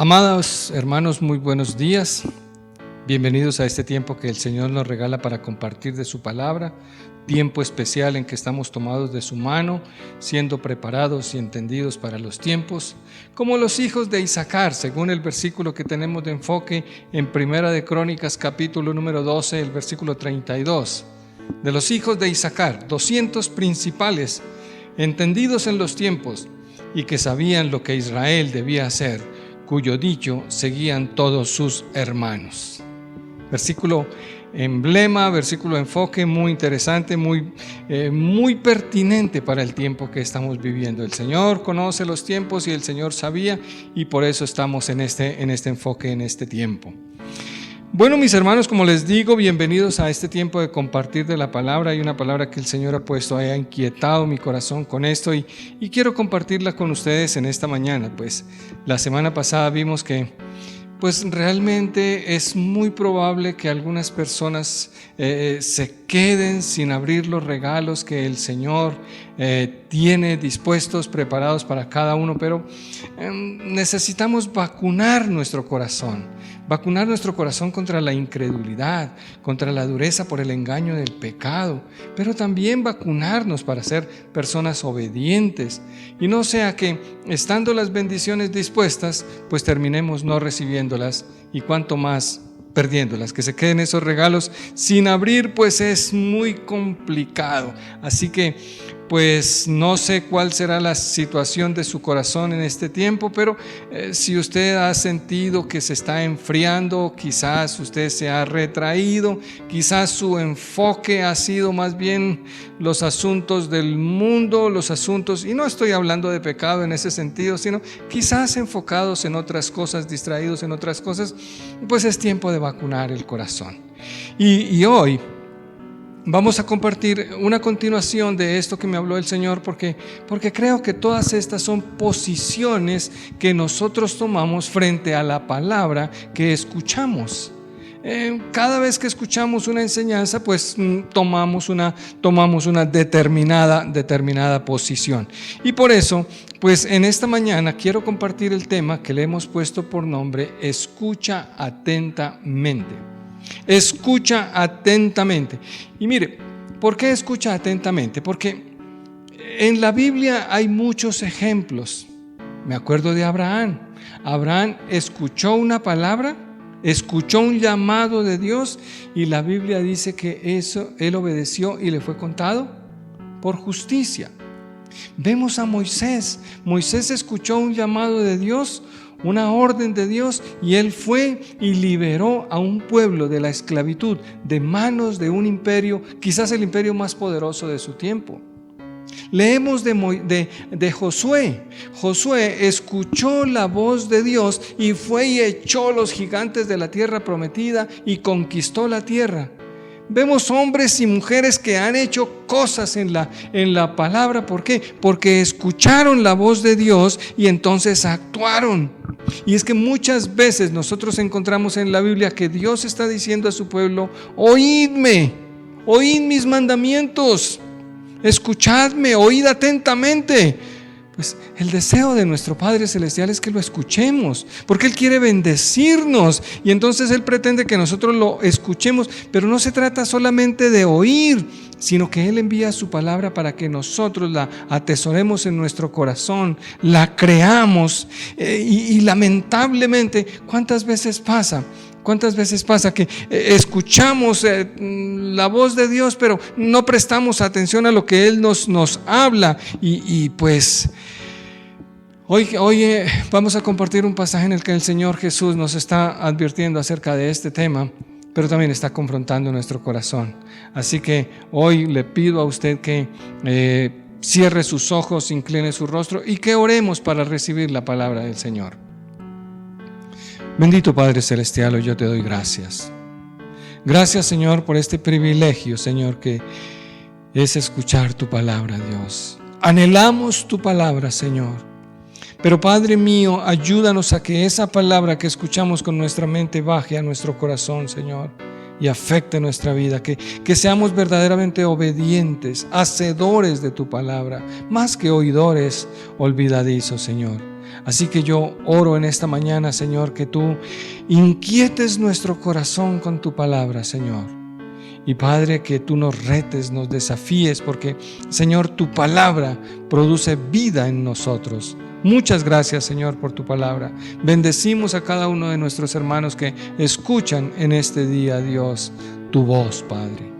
Amados hermanos, muy buenos días. Bienvenidos a este tiempo que el Señor nos regala para compartir de su palabra, tiempo especial en que estamos tomados de su mano, siendo preparados y entendidos para los tiempos, como los hijos de Isaacar, según el versículo que tenemos de enfoque en Primera de Crónicas, capítulo número 12, el versículo 32. De los hijos de Isaacar, 200 principales, entendidos en los tiempos y que sabían lo que Israel debía hacer, cuyo dicho seguían todos sus hermanos. Versículo emblema, versículo enfoque muy interesante, muy pertinente para el tiempo que estamos viviendo. El Señor conoce los tiempos y el Señor sabía, y por eso estamos en este enfoque, en este tiempo. Bueno, mis hermanos, como les digo, bienvenidos a este tiempo de compartir de la palabra. Hay una palabra que el Señor ha puesto, ha inquietado mi corazón con esto y quiero compartirla con ustedes en esta mañana. Pues la semana pasada vimos que realmente es muy probable que algunas personas se queden sin abrir los regalos que el Señor tiene dispuestos, preparados para cada uno, pero necesitamos vacunar nuestro corazón contra la incredulidad, contra la dureza por el engaño del pecado, pero también vacunarnos para ser personas obedientes, y no sea que estando las bendiciones dispuestas, pues terminemos no recibiéndolas, y cuanto más perdiéndolas, que se queden esos regalos sin abrir, pues es muy complicado. Así que pues no sé cuál será la situación de su corazón en este tiempo, pero si usted ha sentido que se está enfriando, quizás usted se ha retraído, quizás su enfoque ha sido más bien los asuntos del mundo, y no estoy hablando de pecado en ese sentido, sino quizás enfocados en otras cosas, distraídos en otras cosas, pues es tiempo de vacunar el corazón. Y hoy vamos a compartir una continuación de esto que me habló el Señor, porque creo que todas estas son posiciones que nosotros tomamos frente a la palabra que escuchamos. Cada vez que escuchamos una enseñanza, pues tomamos una determinada posición. Y por eso, pues en esta mañana quiero compartir el tema que le hemos puesto por nombre: escucha atentamente. Escucha atentamente. Y mire, ¿por qué escucha atentamente? Porque en la Biblia hay muchos ejemplos. Me acuerdo de Abraham. Abraham escuchó una palabra, escuchó un llamado de Dios, y la Biblia dice que eso él obedeció y le fue contado por justicia. Vemos a Moisés. Moisés escuchó un llamado de Dios, una orden de Dios, y él fue y liberó a un pueblo de la esclavitud, de manos de un imperio, quizás el imperio más poderoso de su tiempo. Leemos de Josué. Josué escuchó la voz de Dios y fue y echó los gigantes de la tierra prometida y conquistó la tierra. Vemos hombres y mujeres que han hecho cosas en la palabra. ¿Por qué? Porque escucharon la voz de Dios y entonces actuaron. Y es que muchas veces nosotros encontramos en la Biblia que Dios está diciendo a su pueblo: oídme, oíd mis mandamientos, escuchadme, oíd atentamente. Pues el deseo de nuestro Padre Celestial es que lo escuchemos, porque Él quiere bendecirnos, y entonces Él pretende que nosotros lo escuchemos. Pero no se trata solamente de oír, sino que Él envía su palabra para que nosotros la atesoremos en nuestro corazón, la creamos, y lamentablemente, ¿cuántas veces pasa que escuchamos la voz de Dios, pero no prestamos atención a lo que Él nos habla? Y pues hoy vamos a compartir un pasaje en el que el Señor Jesús nos está advirtiendo acerca de este tema, pero también está confrontando nuestro corazón. Así que hoy le pido a usted que cierre sus ojos, incline su rostro y que oremos para recibir la palabra del Señor. Bendito Padre Celestial, hoy yo te doy gracias. Gracias, Señor, por este privilegio, Señor, que es escuchar tu palabra, Dios. Anhelamos tu palabra, Señor. Pero Padre mío, ayúdanos a que esa palabra que escuchamos con nuestra mente baje a nuestro corazón, Señor, y afecte nuestra vida, que seamos verdaderamente obedientes, hacedores de tu palabra, más que oidores olvidadizos, Señor. Así que yo oro en esta mañana, Señor, que tú inquietes nuestro corazón con tu palabra, Señor. Y Padre, que tú nos retes, nos desafíes, porque, Señor, tu palabra produce vida en nosotros. Muchas gracias, Señor, por tu palabra. Bendecimos a cada uno de nuestros hermanos que escuchan en este día, Dios, tu voz, Padre.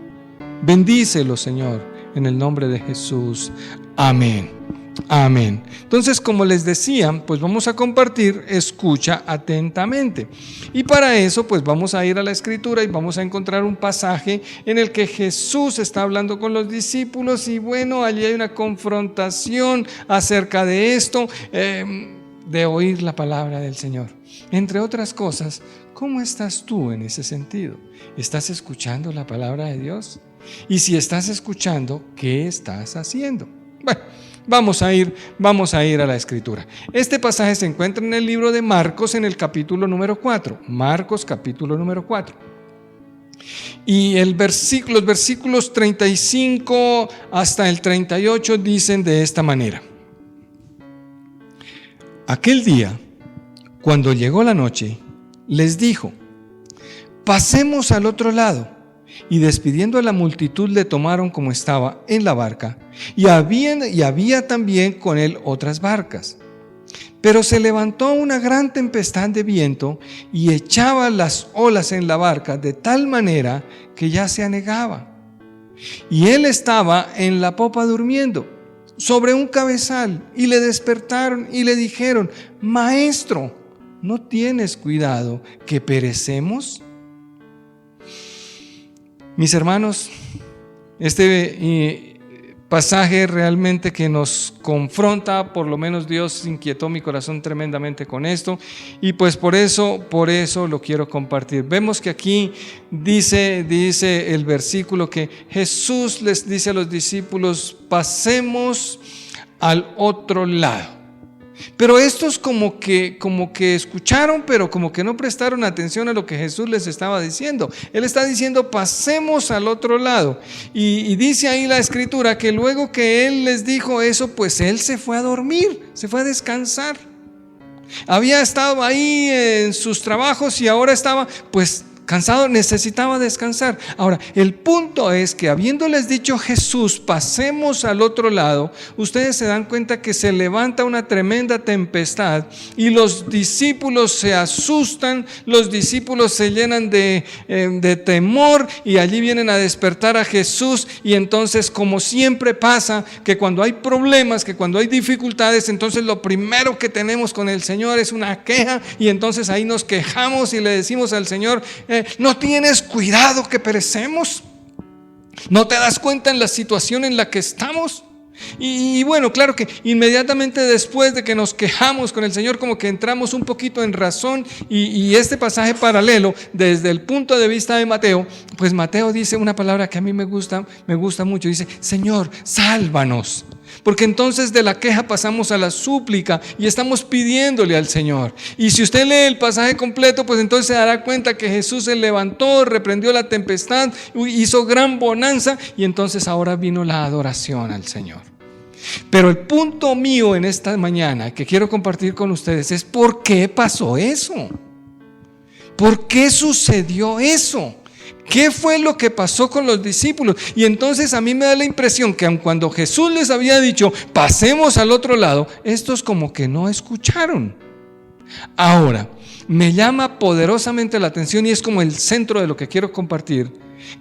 Bendícelo, Señor, en el nombre de Jesús. Amén. Amén. Entonces, como les decía, pues vamos a compartir, escucha atentamente. Y para eso, pues vamos a ir a la Escritura y vamos a encontrar un pasaje en el que Jesús está hablando con los discípulos y bueno, allí hay una confrontación acerca de esto, de oír la palabra del Señor. Entre otras cosas, ¿cómo estás tú en ese sentido? ¿Estás escuchando la palabra de Dios? Y si estás escuchando, ¿qué estás haciendo? Bueno, vamos a ir a la Escritura. Este pasaje se encuentra en el libro de Marcos, en el capítulo número 4. Marcos, capítulo número 4. Y los versículos 35 hasta el 38 dicen de esta manera: Aquel día, cuando llegó la noche, les dijo: pasemos al otro lado. Y despidiendo a la multitud, le tomaron como estaba en la barca, y había también con él otras barcas. Pero se levantó una gran tempestad de viento y echaba las olas en la barca de tal manera que ya se anegaba. Y él estaba en la popa durmiendo sobre un cabezal, y le despertaron y le dijeron: Maestro, ¿no tienes cuidado que perecemos? Mis hermanos, este pasaje realmente que nos confronta, por lo menos Dios inquietó mi corazón tremendamente con esto, y pues por eso lo quiero compartir. Vemos que aquí dice el versículo que Jesús les dice a los discípulos: pasemos al otro lado. Pero estos como que escucharon, pero como que no prestaron atención a lo que Jesús les estaba diciendo. Él está diciendo: pasemos al otro lado. Y dice ahí la Escritura que luego que Él les dijo eso, pues Él se fue a dormir, se fue a descansar. Había estado ahí en sus trabajos y ahora estaba pues cansado, necesitaba descansar. Ahora, el punto es que habiéndoles dicho Jesús: pasemos al otro lado, ustedes se dan cuenta que se levanta una tremenda tempestad y los discípulos se asustan, los discípulos se llenan de temor y allí vienen a despertar a Jesús. Y entonces, como siempre pasa, que cuando hay problemas, que cuando hay dificultades, entonces lo primero que tenemos con el Señor es una queja, y entonces ahí nos quejamos y le decimos al Señor: ¿no tienes cuidado que perecemos? ¿No te das cuenta en la situación en la que estamos? Y bueno, claro que inmediatamente después de que nos quejamos con el Señor, como que entramos un poquito en razón, y este pasaje paralelo, desde el punto de vista de Mateo, pues Mateo dice una palabra que a mí me gusta mucho. Dice: Señor, sálvanos. Porque entonces de la queja pasamos a la súplica y estamos pidiéndole al Señor. Y si usted lee el pasaje completo, pues entonces se dará cuenta que Jesús se levantó, reprendió la tempestad, hizo gran bonanza, y entonces ahora vino la adoración al Señor. Pero el punto mío en esta mañana que quiero compartir con ustedes es: ¿por qué pasó eso? ¿Por qué sucedió eso? ¿Qué fue lo que pasó con los discípulos? Y entonces a mí me da la impresión que aun cuando Jesús les había dicho: pasemos al otro lado, estos como que no escucharon. Ahora, me llama poderosamente la atención, y es como el centro de lo que quiero compartir,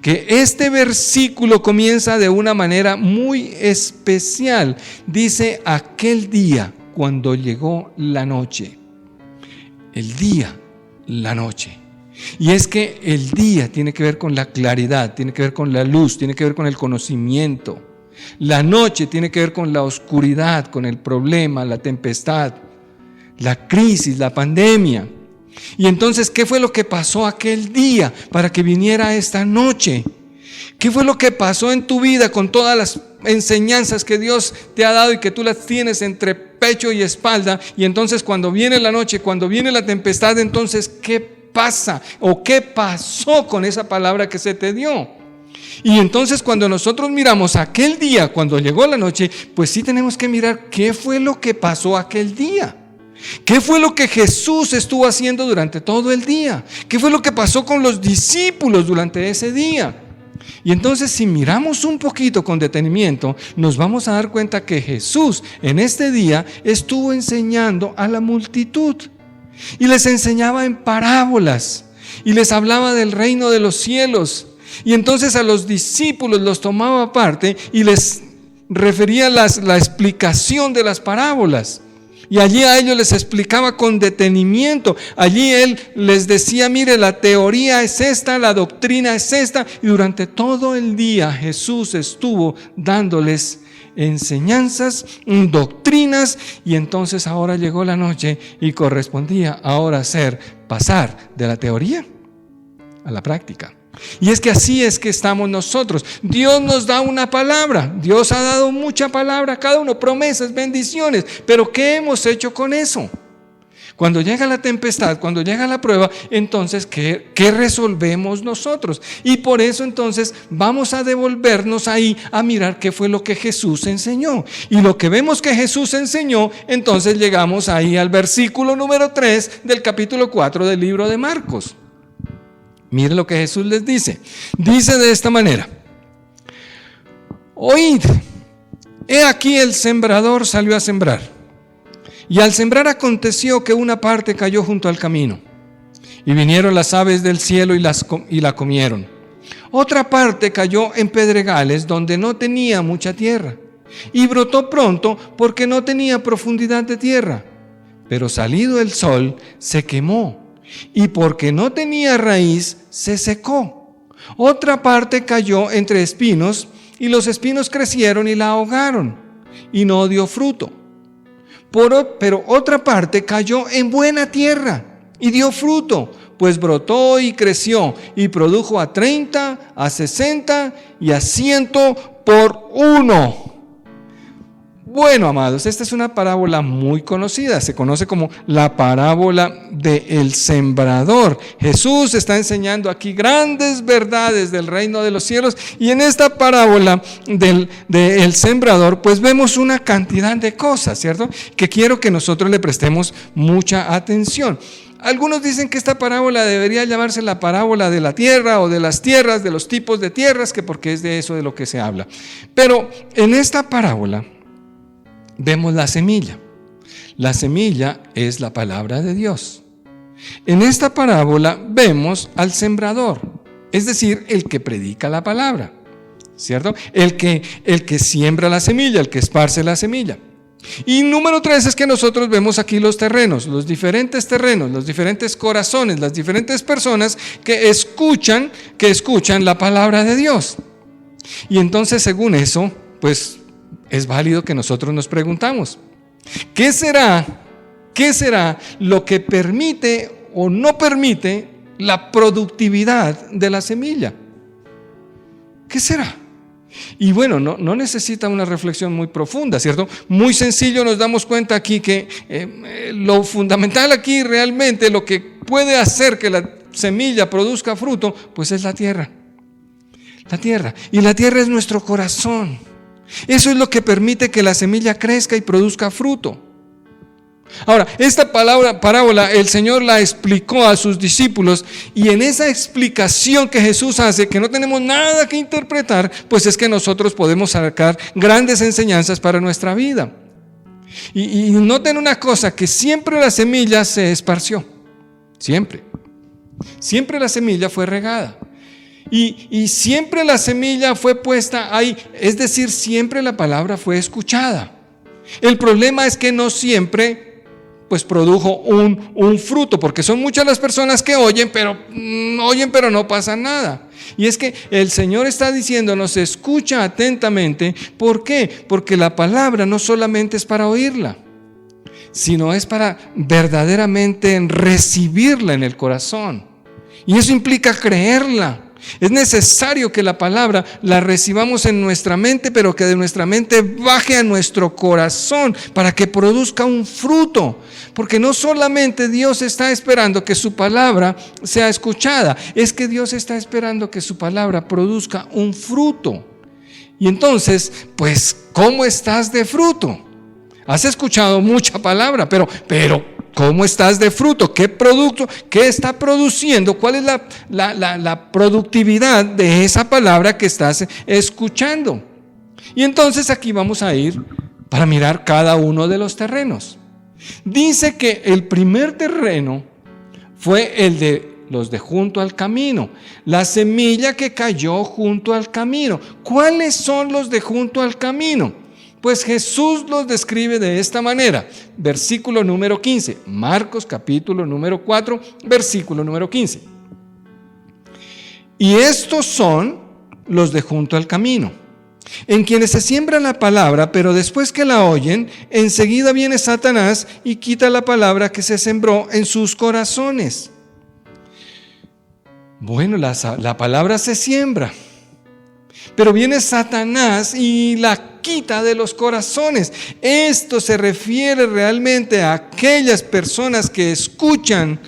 que este versículo comienza de una manera muy especial. Dice: aquel día, cuando llegó la noche. El día, la noche. Y es que el día tiene que ver con la claridad, tiene que ver con la luz, tiene que ver con el conocimiento. La noche tiene que ver con la oscuridad, con el problema, la tempestad, la crisis, la pandemia. Y entonces, ¿qué fue lo que pasó aquel día para que viniera esta noche? ¿Qué fue lo que pasó en tu vida con todas las enseñanzas que Dios te ha dado y que tú las tienes entre pecho y espalda? Y entonces cuando viene la noche, cuando viene la tempestad, entonces ¿qué pasa o qué pasó con esa palabra que se te dio. Y entonces cuando nosotros miramos aquel día, cuando llegó la noche, pues sí tenemos que mirar qué fue lo que pasó aquel día. ¿Qué fue lo que Jesús estuvo haciendo durante todo el día? ¿Qué fue lo que pasó con los discípulos durante ese día? Y entonces si miramos un poquito con detenimiento, nos vamos a dar cuenta que Jesús en este día estuvo enseñando a la multitud. Y les enseñaba en parábolas. Y les hablaba del reino de los cielos. Y entonces a los discípulos los tomaba aparte y les refería la explicación de las parábolas. Y allí a ellos les explicaba con detenimiento. Allí él les decía, mire, la teoría es esta, la doctrina es esta. Y durante todo el día Jesús estuvo dándoles enseñanzas, doctrinas. Y entonces ahora llegó la noche y correspondía ahora pasar de la teoría a la práctica. Y es que así es que estamos nosotros. Dios nos da una palabra. Dios ha dado mucha palabra a cada uno, promesas, bendiciones. Pero ¿qué hemos hecho con eso? Cuando llega la tempestad, cuando llega la prueba, entonces ¿qué resolvemos nosotros? Y por eso entonces vamos a devolvernos ahí a mirar qué fue lo que Jesús enseñó. Y lo que vemos que Jesús enseñó, entonces llegamos ahí al versículo número 3 del capítulo 4 del libro de Marcos. Mire lo que Jesús les dice. Dice de esta manera: oíd, he aquí el sembrador salió a sembrar. Y al sembrar aconteció que una parte cayó junto al camino. Y vinieron las aves del cielo y la comieron. Otra parte cayó en pedregales donde no tenía mucha tierra. Y brotó pronto porque no tenía profundidad de tierra. Pero salido el sol se quemó. Y porque no tenía raíz, se secó. Otra parte cayó entre espinos, y los espinos crecieron y la ahogaron, y no dio fruto. Pero otra parte cayó en buena tierra, y dio fruto, pues brotó y creció, y produjo a 30, a 60 y a 100 por uno. Bueno, amados, esta es una parábola muy conocida, se conoce como la parábola del sembrador. Jesús está enseñando aquí grandes verdades del reino de los cielos, y en esta parábola del sembrador pues vemos una cantidad de cosas, ¿cierto? Que quiero que nosotros le prestemos mucha atención. Algunos dicen que esta parábola debería llamarse la parábola de la tierra o de las tierras, de los tipos de tierras, que porque es de eso de lo que se habla. Pero en esta parábola vemos la semilla. La semilla es la palabra de Dios. En esta parábola vemos al sembrador, es decir, el que predica la palabra, ¿cierto? El que siembra la semilla, el que esparce la semilla. Y número 3 es que nosotros vemos aquí los terrenos, los diferentes corazones, las diferentes personas que escuchan la palabra de Dios. Y entonces, según eso, pues es válido que nosotros nos preguntamos, ¿qué será lo que permite o no permite la productividad de la semilla? ¿Qué será? Y bueno, no necesita una reflexión muy profunda, ¿cierto? Muy sencillo, nos damos cuenta aquí que lo fundamental aquí realmente, lo que puede hacer que la semilla produzca fruto, pues es la tierra. La tierra. Y la tierra es nuestro corazón. Eso es lo que permite que la semilla crezca y produzca fruto. Ahora, esta parábola el Señor la explicó a sus discípulos, y en esa explicación que Jesús hace, que no tenemos nada que interpretar, pues es que nosotros podemos sacar grandes enseñanzas para nuestra vida. Y noten una cosa, que siempre la semilla se esparció, siempre la semilla fue regada. Y siempre la semilla fue puesta ahí, es decir, siempre la palabra fue escuchada. El problema es que no siempre pues produjo un fruto, porque son muchas las personas que oyen, pero no pasa nada. Y es que el Señor está diciéndonos, escucha atentamente. ¿Por qué? Porque la palabra no solamente es para oírla, sino es para verdaderamente recibirla en el corazón. Y eso implica creerla. Es necesario que la palabra la recibamos en nuestra mente, pero que de nuestra mente baje a nuestro corazón para que produzca un fruto. Porque no solamente Dios está esperando que su palabra sea escuchada, es que Dios está esperando que su palabra produzca un fruto. Y entonces, pues, ¿cómo estás de fruto? Has escuchado mucha palabra, pero ¿cómo estás de fruto? ¿Qué producto? ¿Qué está produciendo? ¿Cuál es la productividad de esa palabra que estás escuchando? Y entonces aquí vamos a ir para mirar cada uno de los terrenos. Dice que el primer terreno fue el de los de junto al camino, la semilla que cayó junto al camino. ¿Cuáles son los de junto al camino? Pues Jesús los describe de esta manera, versículo número 15, Marcos capítulo número 4, versículo número 15. Y estos son los de junto al camino, en quienes se siembra la palabra, pero después que la oyen, enseguida viene Satanás y quita la palabra que se sembró en sus corazones. Bueno, la palabra se siembra, pero viene Satanás y la quita de los corazones. Esto se refiere realmente a aquellas personas que escuchan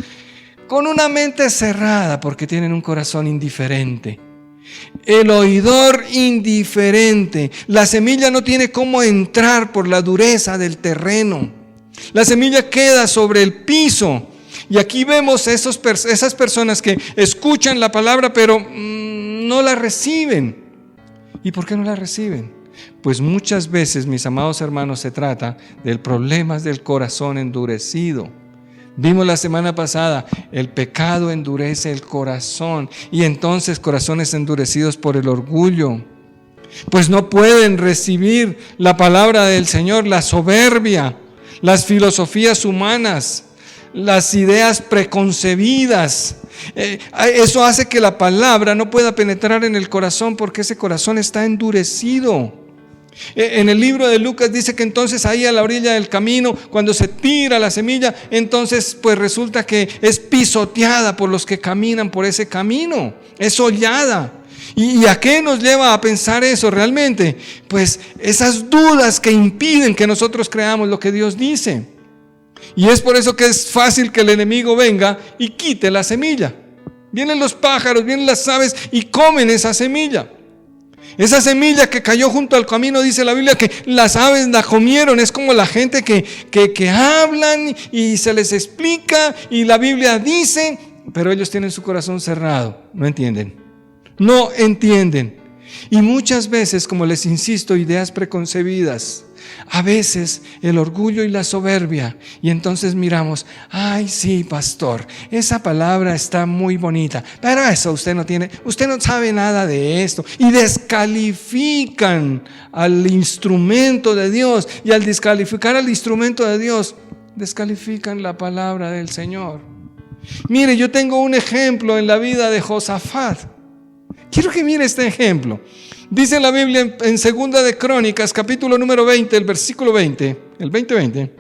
con una mente cerrada porque tienen un corazón indiferente. El oidor indiferente. La semilla no tiene cómo entrar por la dureza del terreno. La semilla queda sobre el piso. Y aquí vemos esas personas que escuchan la palabra pero no la reciben. ¿Y por qué no la reciben? Pues muchas veces, mis amados hermanos, se trata del problema del corazón endurecido. Vimos la semana pasada, el pecado endurece el corazón y entonces corazones endurecidos por el orgullo. Pues no pueden recibir la palabra del Señor, la soberbia, las filosofías humanas, las ideas preconcebidas. Eso hace que la palabra no pueda penetrar en el corazón porque ese corazón está endurecido. En el libro de Lucas dice que entonces ahí a la orilla del camino, cuando se tira la semilla, entonces pues resulta que es pisoteada por los que caminan por ese camino, es hollada. ¿Y a qué nos lleva a pensar eso realmente? Pues esas dudas que impiden que nosotros creamos lo que Dios dice. Y es por eso que es fácil que el enemigo venga y quite la semilla. Vienen los pájaros, vienen las aves y comen esa semilla. Esa semilla que cayó junto al camino, dice la Biblia que las aves la comieron. Es como la gente que hablan y se les explica y la Biblia dice, pero ellos tienen su corazón cerrado, no entienden. No entienden. Y muchas veces, como les insisto, ideas preconcebidas. A veces el orgullo y la soberbia. Y entonces miramos, ay sí, pastor, esa palabra está muy bonita, pero eso usted no sabe nada de esto. Y descalifican al instrumento de Dios. Y al descalificar al instrumento de Dios, descalifican la palabra del Señor. Mire, yo tengo un ejemplo en la vida de Josafat. Quiero que mire este ejemplo. Dice la Biblia en Segunda de Crónicas, capítulo número 20, el versículo 20, el 20:20.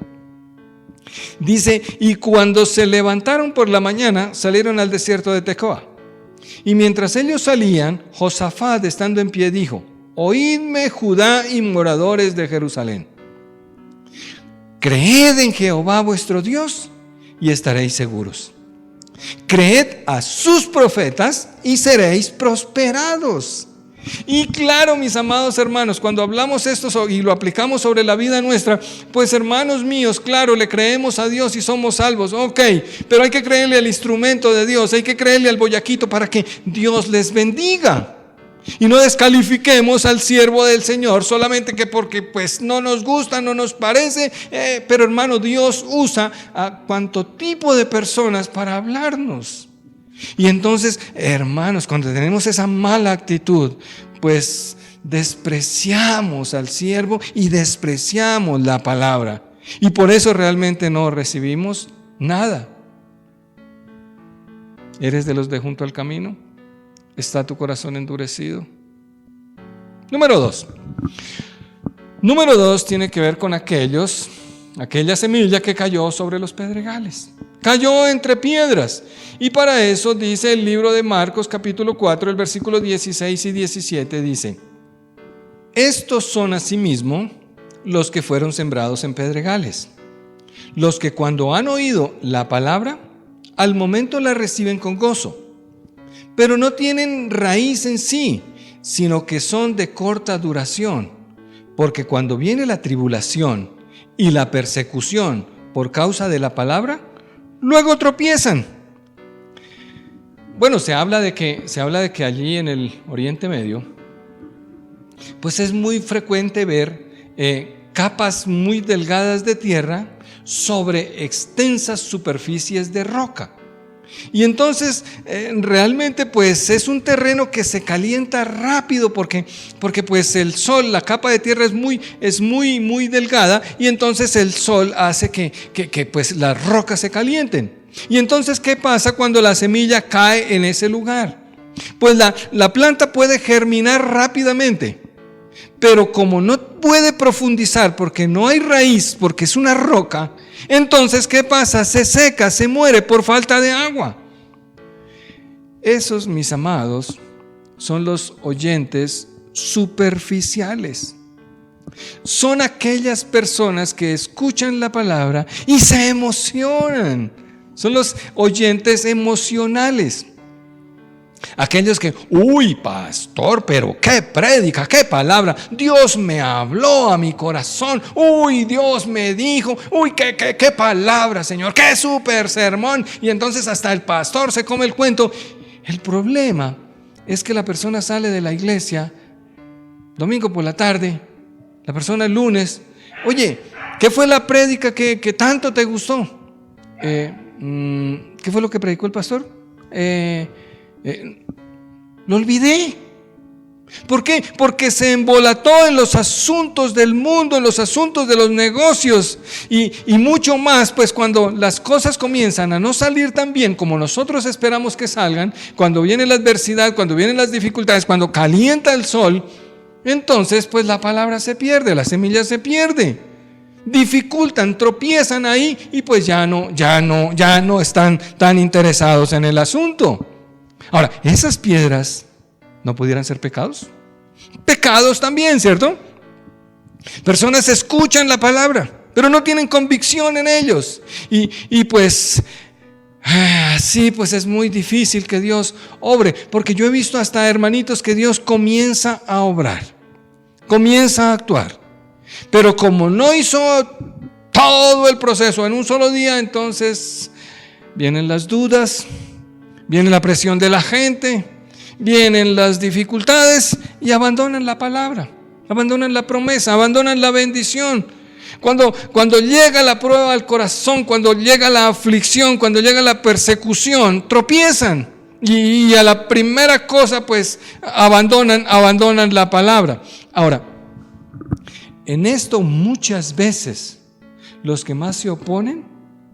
Dice, y cuando se levantaron por la mañana, salieron al desierto de Tecoa. Y mientras ellos salían, Josafat, estando en pie, dijo, oídme Judá y moradores de Jerusalén. Creed en Jehová vuestro Dios y estaréis seguros. Creed a sus profetas y seréis prosperados. Y claro, mis amados hermanos, cuando hablamos esto y lo aplicamos sobre la vida nuestra, pues hermanos míos, claro, le creemos a Dios y somos salvos, ok, pero hay que creerle al instrumento de Dios, hay que creerle al boyaquito para que Dios les bendiga. Y no descalifiquemos al siervo del Señor solamente que porque pues no nos gusta, no nos parece, pero hermano, Dios usa a cuanto tipo de personas para hablarnos. Y entonces, hermanos, cuando tenemos esa mala actitud, pues despreciamos al siervo y despreciamos la palabra. Y por eso realmente no recibimos nada. ¿Eres de los de junto al camino? ¿Está tu corazón endurecido? Número 2. Número 2 tiene que ver con aquella semilla que cayó sobre los pedregales. cayó entre piedras. Y para eso dice el libro de Marcos capítulo 4, el versículo 16 y 17, dice: estos son asimismo los que fueron sembrados en pedregales, los que cuando han oído la palabra, al momento la reciben con gozo, pero no tienen raíz en sí, sino que son de corta duración, porque cuando viene la tribulación y la persecución por causa de la palabra, luego tropiezan. Bueno, se habla de que allí en el Oriente Medio, pues es muy frecuente ver capas muy delgadas de tierra sobre extensas superficies de roca. Y entonces realmente pues es un terreno que se calienta rápido porque pues el sol, la capa de tierra es muy delgada, y entonces el sol hace que pues las rocas se calienten. Y entonces, ¿qué pasa cuando la semilla cae en ese lugar? Pues la planta puede germinar rápidamente, pero como no puede profundizar porque no hay raíz, porque es una roca, entonces ¿qué pasa? Se seca, se muere por falta de agua. Esos, mis amados, son los oyentes superficiales. Son aquellas personas que escuchan la palabra y se emocionan. Son los oyentes emocionales. Aquellos que, uy, pastor, pero qué prédica, qué palabra, Dios me habló a mi corazón, uy, Dios me dijo, uy, qué palabra, Señor, qué súper sermón. Y entonces hasta el pastor se come el cuento. El problema es que la persona sale de la iglesia domingo por la tarde, la persona el lunes, oye, ¿qué fue la prédica que tanto te gustó? ¿Qué fue lo que predicó el pastor? Lo olvidé. ¿Por qué? Porque se embolató en los asuntos del mundo, en los asuntos de los negocios y mucho más. Pues cuando las cosas comienzan a no salir tan bien como nosotros esperamos que salgan, cuando viene la adversidad, cuando vienen las dificultades, cuando calienta el sol, entonces pues la palabra se pierde, la semilla se pierde. Dificultan, tropiezan ahí y pues ya no están tan interesados en el asunto. Ahora, esas piedras no pudieran ser pecados. Pecados también, ¿cierto? Personas escuchan la palabra, pero no tienen convicción en ellos. Y pues así pues es muy difícil que Dios obre, porque yo he visto hasta hermanitos que Dios comienza a obrar, comienza a actuar. Pero como no hizo todo el proceso en un solo día, entonces vienen las dudas, viene la presión de la gente, vienen las dificultades y abandonan la palabra, abandonan la promesa, abandonan la bendición. Cuando llega la prueba al corazón, cuando llega la aflicción, cuando llega la persecución, tropiezan y a la primera cosa pues abandonan la palabra. Ahora, en esto muchas veces los que más se oponen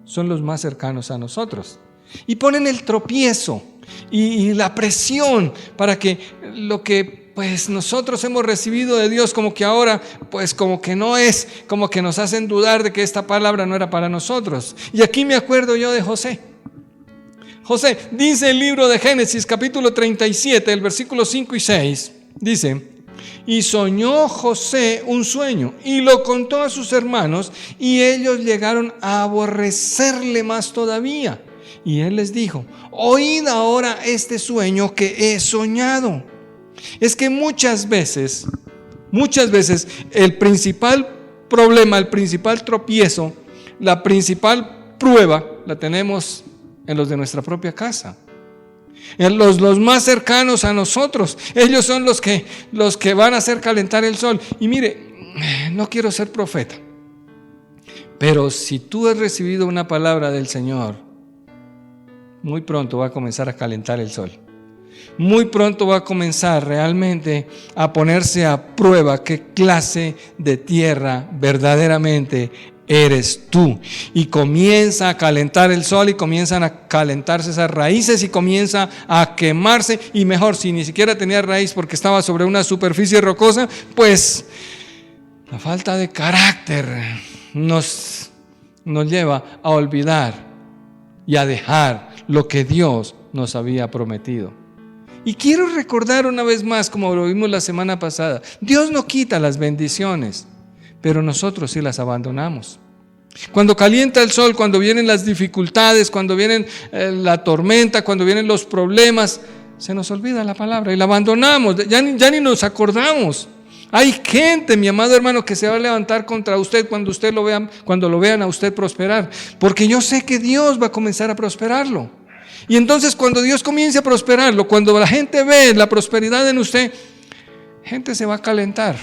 son los más cercanos a nosotros y ponen el tropiezo y la presión para que lo que pues nosotros hemos recibido de Dios como que ahora pues como que no es, como que nos hacen dudar de que esta palabra no era para nosotros. Y aquí me acuerdo yo de José. José, dice el libro de Génesis capítulo 37, el versículo 5 y 6, dice: y soñó José un sueño y lo contó a sus hermanos, y ellos llegaron a aborrecerle más todavía. Y él les dijo: oíd ahora este sueño que he soñado. Es que muchas veces el principal problema, el principal tropiezo, la principal prueba la tenemos en los de nuestra propia casa. Los más cercanos a nosotros, ellos son los que van a hacer calentar el sol. Y mire, no quiero ser profeta, pero si tú has recibido una palabra del Señor, muy pronto va a comenzar a calentar el sol. Muy pronto va a comenzar realmente a ponerse a prueba qué clase de tierra verdaderamente eres tú. Y comienza a calentar el sol y comienzan a calentarse esas raíces y comienza a quemarse. Y mejor, si ni siquiera tenía raíz porque estaba sobre una superficie rocosa, pues la falta de carácter nos lleva a olvidar y a dejar lo que Dios nos había prometido. Y quiero recordar una vez más, como lo vimos la semana pasada, Dios no quita las bendiciones, pero nosotros sí las abandonamos. Cuando calienta el sol, cuando vienen las dificultades, cuando vienen la tormenta, cuando vienen los problemas, se nos olvida la palabra y la abandonamos, ya ni nos acordamos. Hay gente, mi amado hermano, que se va a levantar contra usted cuando lo vean a usted prosperar, porque yo sé que Dios va a comenzar a prosperarlo. Y entonces cuando Dios comience a prosperarlo, cuando la gente ve la prosperidad en usted, gente se va a calentar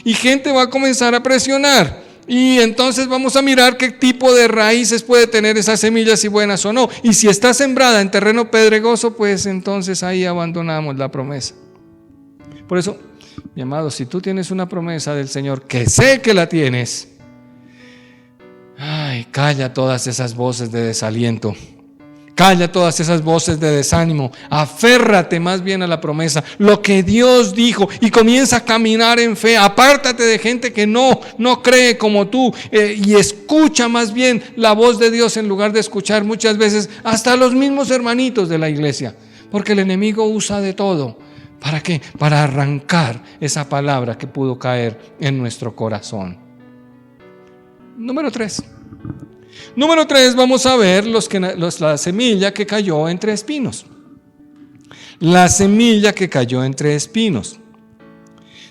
y gente va a comenzar a presionar. Y entonces vamos a mirar qué tipo de raíces puede tener esas semillas, si buenas o no. Y si está sembrada en terreno pedregoso, pues entonces ahí abandonamos la promesa. Por eso, mi amado, si tú tienes una promesa del Señor, que sé que la tienes, calla todas esas voces de desaliento. Calla todas esas voces de desánimo, aférrate más bien a la promesa, lo que Dios dijo, y comienza a caminar en fe. Apártate de gente que no cree como tú, y escucha más bien la voz de Dios en lugar de escuchar muchas veces hasta los mismos hermanitos de la iglesia, porque el enemigo usa de todo. ¿Para qué? Para arrancar esa palabra que pudo caer en nuestro corazón. Número 3, vamos a ver la semilla que cayó entre espinos. La semilla que cayó entre espinos.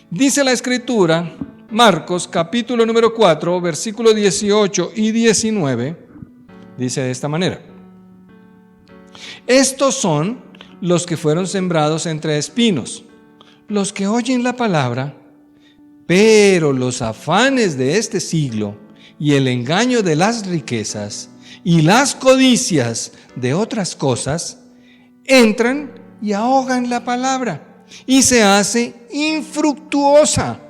Dice la Escritura, Marcos capítulo número 4, versículo 18 y 19, dice de esta manera: estos son los que fueron sembrados entre espinos, los que oyen la palabra, pero los afanes de este siglo y el engaño de las riquezas y las codicias de otras cosas entran y ahogan la palabra y se hace infructuosa.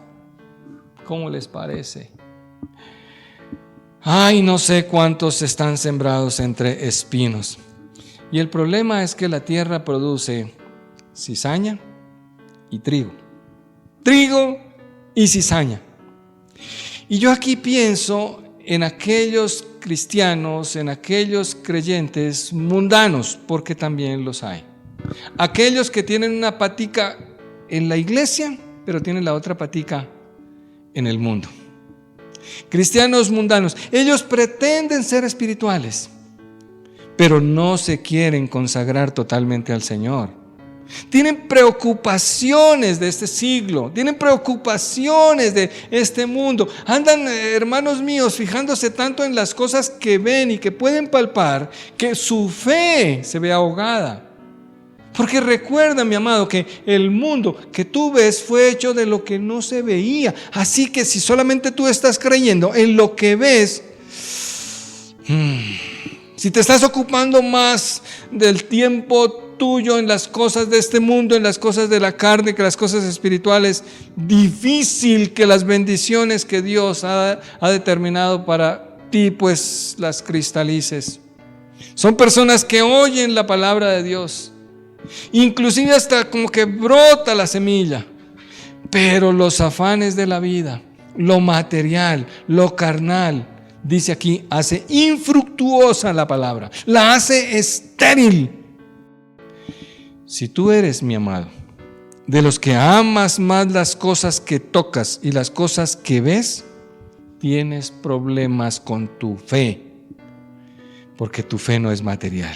¿Cómo les parece? No sé cuántos están sembrados entre espinos. Y el problema es que la tierra produce cizaña y trigo. Trigo y cizaña. Y yo aquí pienso en aquellos cristianos, en aquellos creyentes mundanos, porque también los hay. Aquellos que tienen una patica en la iglesia, pero tienen la otra patica en el mundo. Cristianos mundanos, ellos pretenden ser espirituales, pero no se quieren consagrar totalmente al Señor. Tienen preocupaciones de este siglo, tienen preocupaciones de este mundo. Andan, hermanos míos, fijándose tanto en las cosas que ven y que pueden palpar, que su fe se ve ahogada. Porque recuerda, mi amado, que el mundo que tú ves fue hecho de lo que no se veía. Así que si solamente tú estás creyendo en lo que ves, si te estás ocupando más del tiempo tuyo en las cosas de este mundo, en las cosas de la carne, que las cosas espirituales, difícil que las bendiciones que Dios ha determinado para ti, pues las cristalices. Son personas que oyen la palabra de Dios, inclusive hasta como que brota la semilla, pero los afanes de la vida, lo material, lo carnal, dice aquí, hace infructuosa la palabra, la hace estéril. Si tú eres, mi amado, de los que amas más las cosas que tocas y las cosas que ves, tienes problemas con tu fe, porque tu fe no es material.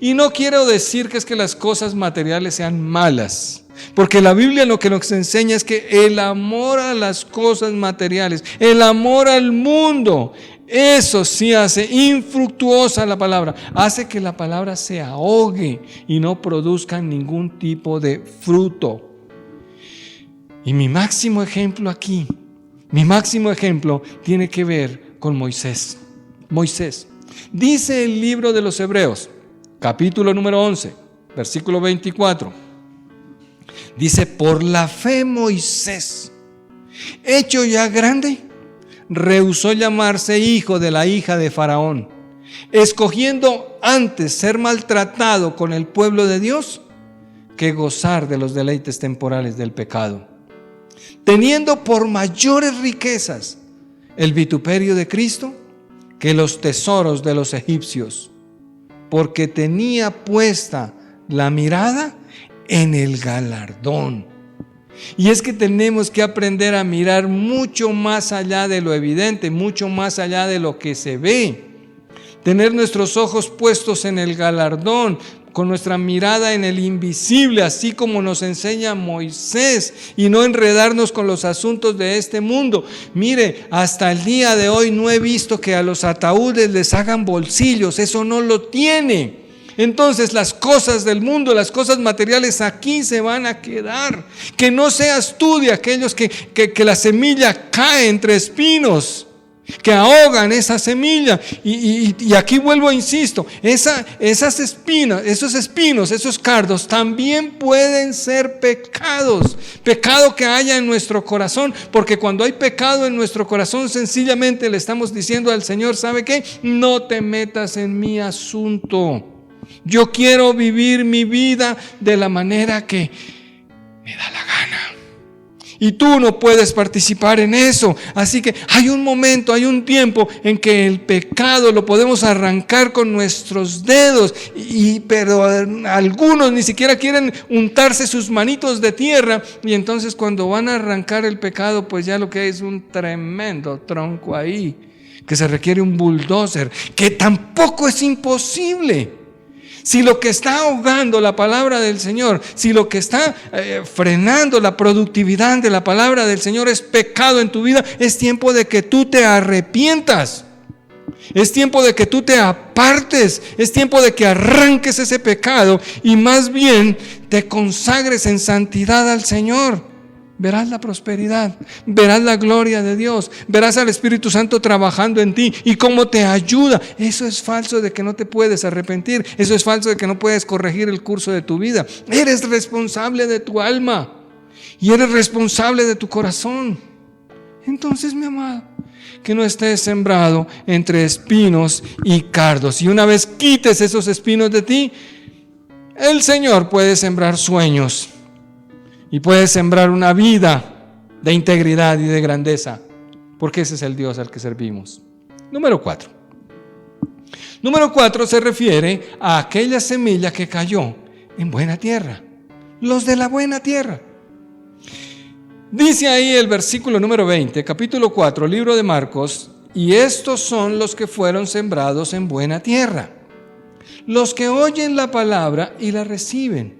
Y no quiero decir que es que las cosas materiales sean malas, porque la Biblia lo que nos enseña es que el amor a las cosas materiales, el amor al mundo, eso sí hace infructuosa la palabra, hace que la palabra se ahogue y no produzca ningún tipo de fruto. Y mi máximo ejemplo aquí, tiene que ver con Moisés. Dice el libro de los Hebreos, capítulo número 11, versículo 24. Dice: por la fe Moisés, hecho ya grande, rehusó llamarse hijo de la hija de Faraón, escogiendo antes ser maltratado con el pueblo de Dios que gozar de los deleites temporales del pecado, teniendo por mayores riquezas el vituperio de Cristo que los tesoros de los egipcios, porque tenía puesta la mirada en el galardón. Y es que tenemos que aprender a mirar mucho más allá de lo evidente, mucho más allá de lo que se ve. Tener nuestros ojos puestos en el galardón, con nuestra mirada en el invisible, así como nos enseña Moisés, y no enredarnos con los asuntos de este mundo. Mire, hasta el día de hoy no he visto que a los ataúdes les hagan bolsillos, eso no lo tiene. Entonces las cosas del mundo, las cosas materiales aquí se van a quedar. Que no seas tú de aquellos que la semilla cae entre espinos, que ahogan esa semilla. Y aquí vuelvo, insisto, esas espinas, esos espinos, esos cardos también pueden ser pecados. Pecado que haya en nuestro corazón, porque cuando hay pecado en nuestro corazón, sencillamente le estamos diciendo al Señor: ¿sabe qué? No te metas en mi asunto. Yo quiero vivir mi vida de la manera que me da la gana. Y tú no puedes participar en eso. Así que hay un momento, hay un tiempo en que el pecado lo podemos arrancar con nuestros dedos. Pero algunos ni siquiera quieren untarse sus manitos de tierra. Y entonces cuando van a arrancar el pecado, pues ya lo que hay es un tremendo tronco ahí, que se requiere un bulldozer, que tampoco es imposible. Si lo que está ahogando la palabra del Señor, si lo que está frenando la productividad de la palabra del Señor es pecado en tu vida, es tiempo de que tú te arrepientas. Es tiempo de que tú te apartes. Es tiempo de que arranques ese pecado y más bien te consagres en santidad al Señor. Verás la prosperidad, verás la gloria de Dios, verás al Espíritu Santo trabajando en ti y cómo te ayuda. Eso es falso de que no te puedes arrepentir, eso es falso de que no puedes corregir el curso de tu vida. Eres responsable de tu alma y eres responsable de tu corazón. Entonces, mi amado, que no estés sembrado entre espinos y cardos. Y una vez quites esos espinos de ti, el Señor puede sembrar sueños. Y puedes sembrar una vida de integridad y de grandeza, porque ese es el Dios al que servimos. Número 4. Número 4 se refiere a aquella semilla que cayó en buena tierra. Los de la buena tierra. Dice ahí el versículo número 20, capítulo 4, libro de Marcos: y estos son los que fueron sembrados en buena tierra, los que oyen la palabra y la reciben,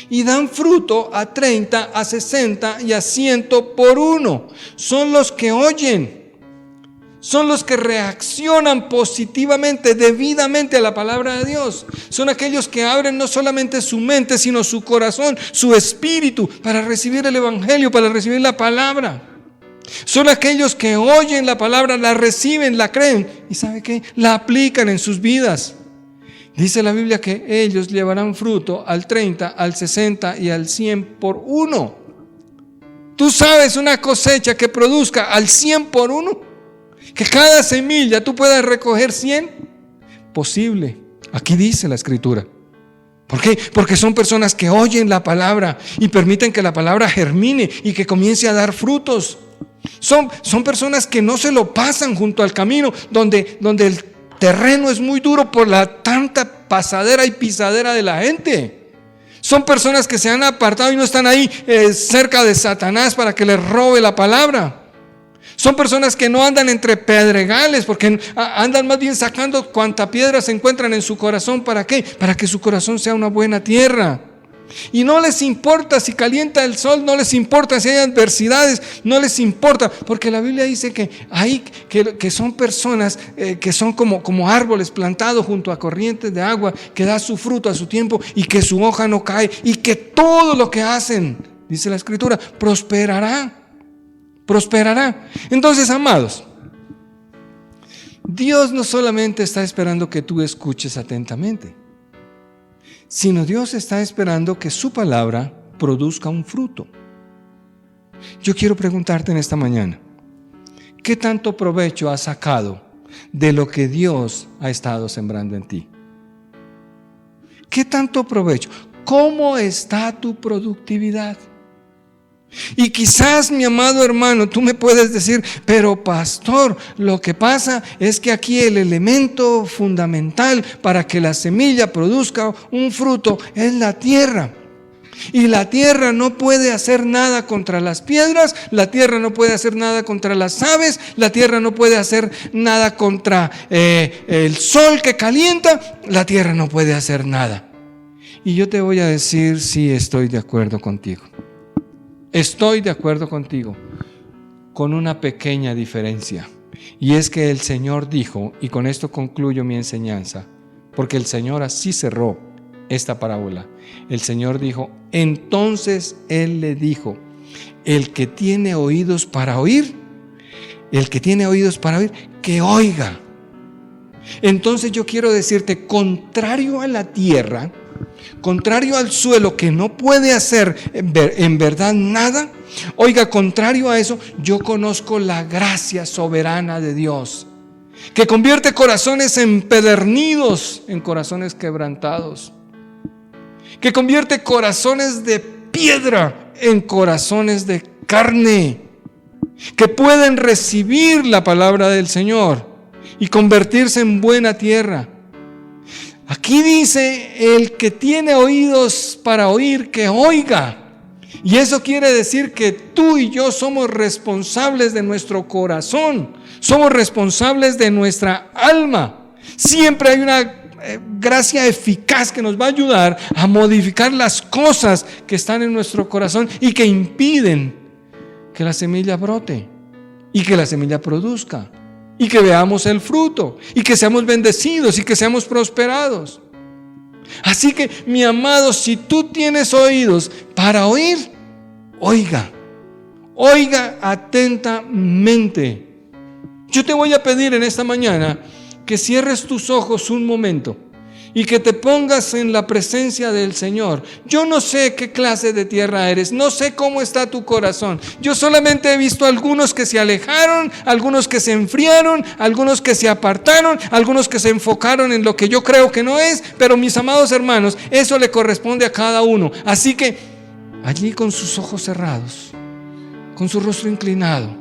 y dan fruto a 30, a 60 y a 100 por uno. Son los que oyen, son los que reaccionan positivamente, debidamente a la palabra de Dios. Son aquellos que abren no solamente su mente, sino su corazón, su espíritu, para recibir el evangelio, para recibir la palabra. Son aquellos que oyen la palabra, la reciben, la creen y ¿sabe qué? La aplican en sus vidas. Dice la Biblia que ellos llevarán fruto al 30, al 60 y al 100 por uno. ¿Tú sabes una cosecha que produzca al 100 por uno? Que cada semilla tú puedas recoger 100. Posible. Aquí dice la Escritura. ¿Por qué? Porque son personas que oyen la palabra y permiten que la palabra germine y que comience a dar frutos. Son personas que no se lo pasan junto al camino donde el terreno es muy duro por la tanta pasadera y pisadera de la gente. Son personas que se han apartado y no están ahí cerca de Satanás para que les robe la palabra. Son personas que no andan entre pedregales, porque andan más bien sacando cuanta piedra se encuentran en su corazón. ¿Para qué? Para que su corazón sea una buena tierra. Y no les importa si calienta el sol, no les importa si hay adversidades, no les importa, porque la Biblia dice que son personas que son como árboles plantados junto a corrientes de agua, que da su fruto a su tiempo y que su hoja no cae, y que todo lo que hacen, dice la Escritura, prosperará. Entonces, amados, Dios no solamente está esperando que tú escuches atentamente, sino Dios está esperando que su palabra produzca un fruto. Yo quiero preguntarte en esta mañana, ¿qué tanto provecho has sacado de lo que Dios ha estado sembrando en ti? ¿Qué tanto provecho? ¿Cómo está tu productividad? Y quizás, mi amado hermano, tú me puedes decir, pero pastor, lo que pasa es que aquí el elemento fundamental para que la semilla produzca un fruto es la tierra. Y la tierra no puede hacer nada contra las piedras, la tierra no puede hacer nada contra las aves, la tierra no puede hacer nada contra el sol que calienta, la tierra no puede hacer nada. Y yo te voy a decir, sí, estoy de acuerdo contigo. Estoy de acuerdo contigo, con una pequeña diferencia. Y es que el Señor dijo, y con esto concluyo mi enseñanza, porque el Señor así cerró esta parábola. El Señor dijo, entonces Él le dijo, el que tiene oídos para oír, que oiga. Entonces yo quiero decirte, contrario a la tierra, contrario al suelo que no puede hacer en verdad nada, oiga, contrario a eso, yo conozco la gracia soberana de Dios, que convierte corazones empedernidos en corazones quebrantados, que convierte corazones de piedra en corazones de carne, que pueden recibir la palabra del Señor y convertirse en buena tierra. Aquí dice, el que tiene oídos para oír, que oiga. Y eso quiere decir que tú y yo somos responsables de nuestro corazón, somos responsables de nuestra alma. Siempre hay una gracia eficaz que nos va a ayudar a modificar las cosas que están en nuestro corazón y que impiden que la semilla brote y que la semilla produzca y que veamos el fruto y que seamos bendecidos y que seamos prosperados. Así que, mi amado, si tú tienes oídos para oír, oiga atentamente. Yo te voy a pedir en esta mañana que cierres tus ojos un momento y que te pongas en la presencia del Señor. Yo no sé qué clase de tierra eres, no sé cómo está tu corazón. Yo solamente he visto algunos que se alejaron, algunos que se enfriaron, algunos que se apartaron, algunos que se enfocaron en lo que yo creo que no es. Pero, mis amados hermanos, eso le corresponde a cada uno. Así que allí, con sus ojos cerrados, con su rostro inclinado,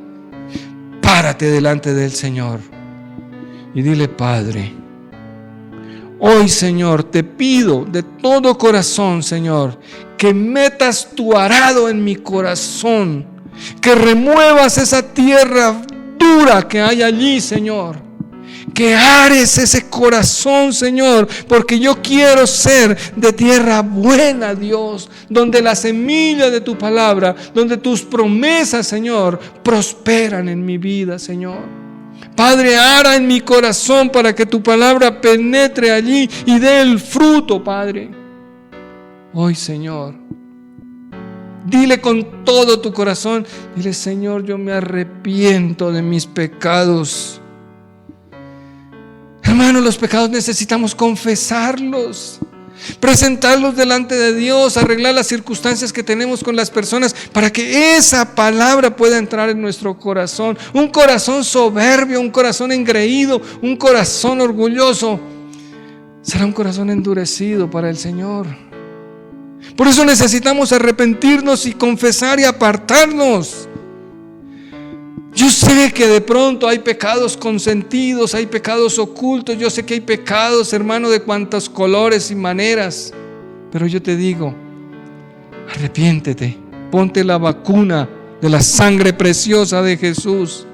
párate delante del Señor y dile: Padre, hoy, Señor, te pido de todo corazón, Señor, que metas tu arado en mi corazón, que remuevas esa tierra dura que hay allí, Señor, que ares ese corazón, Señor, porque yo quiero ser de tierra buena, Dios, donde la semilla de tu palabra, donde tus promesas, Señor, prosperan en mi vida, Señor. Padre, ara en mi corazón para que tu palabra penetre allí y dé el fruto, Padre. Hoy, Señor, dile con todo tu corazón, dile: Señor, yo me arrepiento de mis pecados. Hermano, los pecados necesitamos confesarlos, presentarlos delante de Dios, arreglar las circunstancias que tenemos con las personas para que esa palabra pueda entrar en nuestro corazón. Un corazón soberbio, un corazón engreído, un corazón orgulloso será un corazón endurecido para el Señor. Por eso necesitamos arrepentirnos y confesar y apartarnos. Yo sé que de pronto hay pecados consentidos, hay pecados ocultos, yo sé que hay pecados, hermano, de cuantos colores y maneras, pero yo te digo: arrepiéntete, ponte la vacuna de la sangre preciosa de Jesús,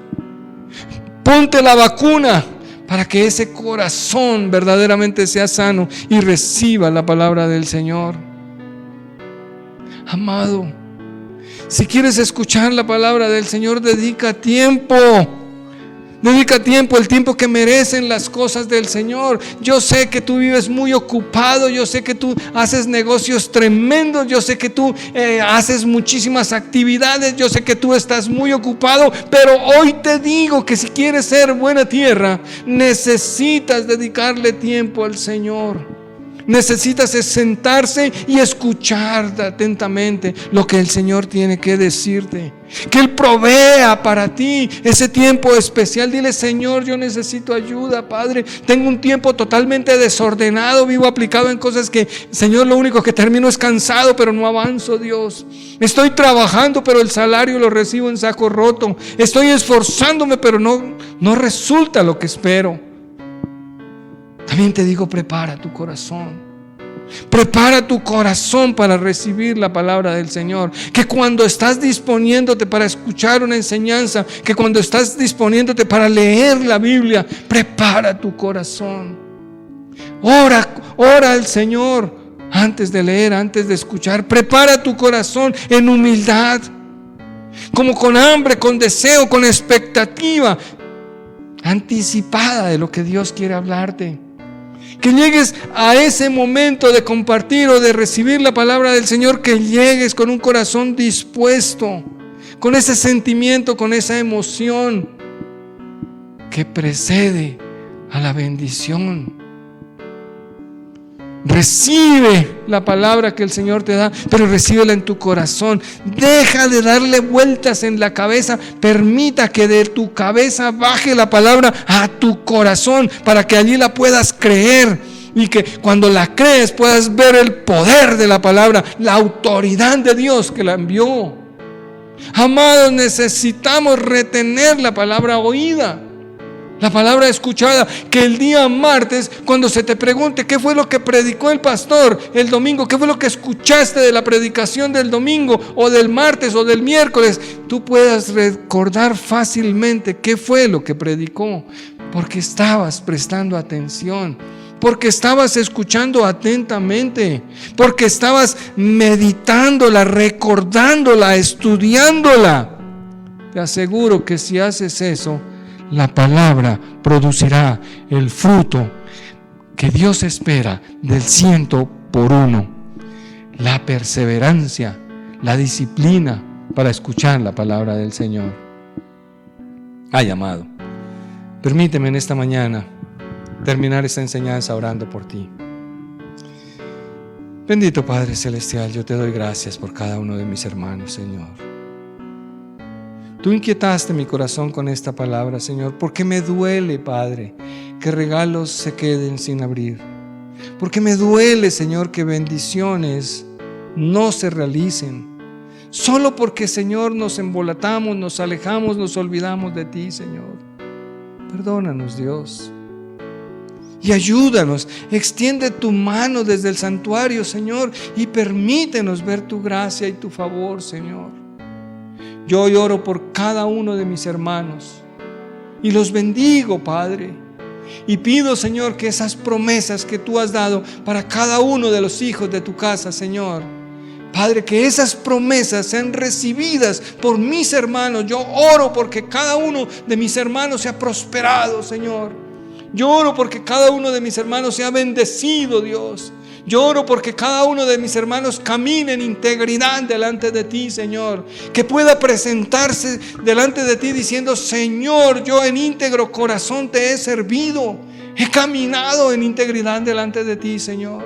ponte la vacuna para que ese corazón verdaderamente sea sano y reciba la palabra del Señor. Amado, si quieres escuchar la palabra del Señor, dedica tiempo, el tiempo que merecen las cosas del Señor. Yo sé que tú vives muy ocupado, yo sé que tú haces negocios tremendos, yo sé que tú haces muchísimas actividades, yo sé que tú estás muy ocupado, pero hoy te digo que si quieres ser buena tierra, necesitas dedicarle tiempo al Señor. necesitas es sentarse y escuchar atentamente lo que el Señor tiene que decirte. Que Él provea para ti ese tiempo especial. Dile: Señor, yo necesito ayuda, Padre. Tengo un tiempo totalmente desordenado, vivo aplicado en cosas que, Señor, lo único que termino es cansado, pero no avanzo, Dios. Estoy trabajando, pero el salario lo recibo en saco roto. Estoy esforzándome, pero no resulta lo que espero. También te digo: prepara tu corazón. Prepara tu corazón para recibir la palabra del Señor. Que cuando estás disponiéndote para escuchar una enseñanza, que cuando estás disponiéndote para leer la Biblia, prepara tu corazón. Ora al Señor antes de leer, antes de escuchar. Prepara tu corazón en humildad, como con hambre, con deseo, con expectativa anticipada de lo que Dios quiere hablarte. Que llegues a ese momento de compartir o de recibir la palabra del Señor, que llegues con un corazón dispuesto, con ese sentimiento, con esa emoción que precede a la bendición. Recibe la palabra que el Señor te da, pero recíbela en tu corazón. Deja de darle vueltas en la cabeza. Permita que de tu cabeza baje la palabra a tu corazón, para que allí la puedas creer, y que cuando la crees puedas ver el poder de la palabra, la autoridad de Dios que la envió. Amados, necesitamos retener la palabra oída, la palabra escuchada. Que el día martes, cuando se te pregunte qué fue lo que predicó el pastor el domingo, qué fue lo que escuchaste de la predicación del domingo o del martes o del miércoles, tú puedas recordar fácilmente qué fue lo que predicó, porque estabas prestando atención, porque estabas escuchando atentamente, porque estabas meditándola, recordándola, estudiándola. Te aseguro que si haces eso, la palabra producirá el fruto que Dios espera del 100%. La perseverancia, la disciplina para escuchar la palabra del Señor. Ay, amado, permíteme en esta mañana terminar esta enseñanza orando por ti. Bendito Padre Celestial, yo te doy gracias por cada uno de mis hermanos, Señor. Tú inquietaste mi corazón con esta palabra, Señor, porque me duele, Padre, que regalos se queden sin abrir. Porque me duele, Señor, que bendiciones no se realicen. Solo porque, Señor, nos embolatamos, nos alejamos, nos olvidamos de ti, Señor. Perdónanos, Dios. Y ayúdanos, extiende tu mano desde el santuario, Señor, y permítenos ver tu gracia y tu favor, Señor. Yo hoy oro por cada uno de mis hermanos y los bendigo, Padre, y pido, Señor, que esas promesas que tú has dado para cada uno de los hijos de tu casa, Señor, Padre, que esas promesas sean recibidas por mis hermanos. Yo oro porque cada uno de mis hermanos sea prosperado, Señor. Yo oro porque cada uno de mis hermanos sea bendecido, Dios. Yo oro porque cada uno de mis hermanos camine en integridad delante de ti, Señor. Que pueda presentarse delante de ti diciendo: Señor, yo en íntegro corazón te he servido. He caminado en integridad delante de ti, Señor.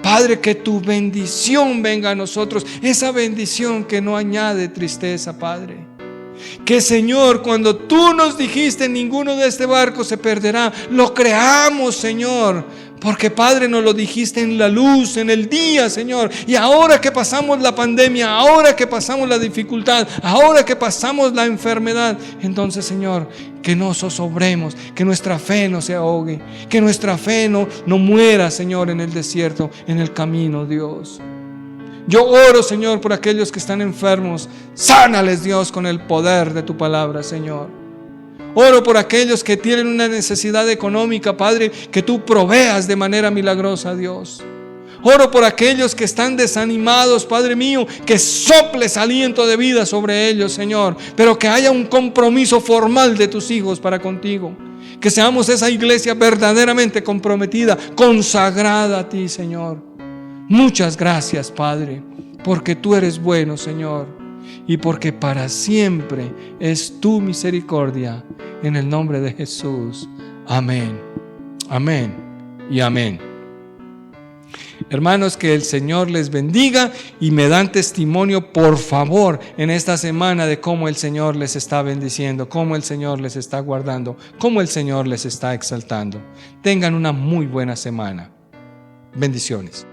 Padre, que tu bendición venga a nosotros. Esa bendición que no añade tristeza, Padre. Que, Señor, cuando tú nos dijiste ninguno de este barco se perderá, lo creamos, Señor, porque, Padre, nos lo dijiste en la luz, en el día, Señor. Y ahora que pasamos la pandemia, ahora que pasamos la dificultad, ahora que pasamos la enfermedad, entonces, Señor, que no zozobremos, que nuestra fe no se ahogue, que nuestra fe no muera, Señor, en el desierto, en el camino, Dios. Yo oro, Señor, por aquellos que están enfermos. Sánales, Dios, con el poder de tu palabra, Señor. Oro por aquellos que tienen una necesidad económica, Padre, que tú proveas de manera milagrosa, Dios. Oro por aquellos que están desanimados, Padre mío, que soples aliento de vida sobre ellos, Señor, pero que haya un compromiso formal de tus hijos para contigo. Que seamos esa iglesia verdaderamente comprometida, consagrada a ti, Señor. Muchas gracias, Padre, porque tú eres bueno, Señor, y porque para siempre es tu misericordia. En el nombre de Jesús. Amén. Amén y amén. Hermanos, que el Señor les bendiga y me dan testimonio, por favor, en esta semana de cómo el Señor les está bendiciendo, cómo el Señor les está guardando, cómo el Señor les está exaltando. Tengan una muy buena semana. Bendiciones.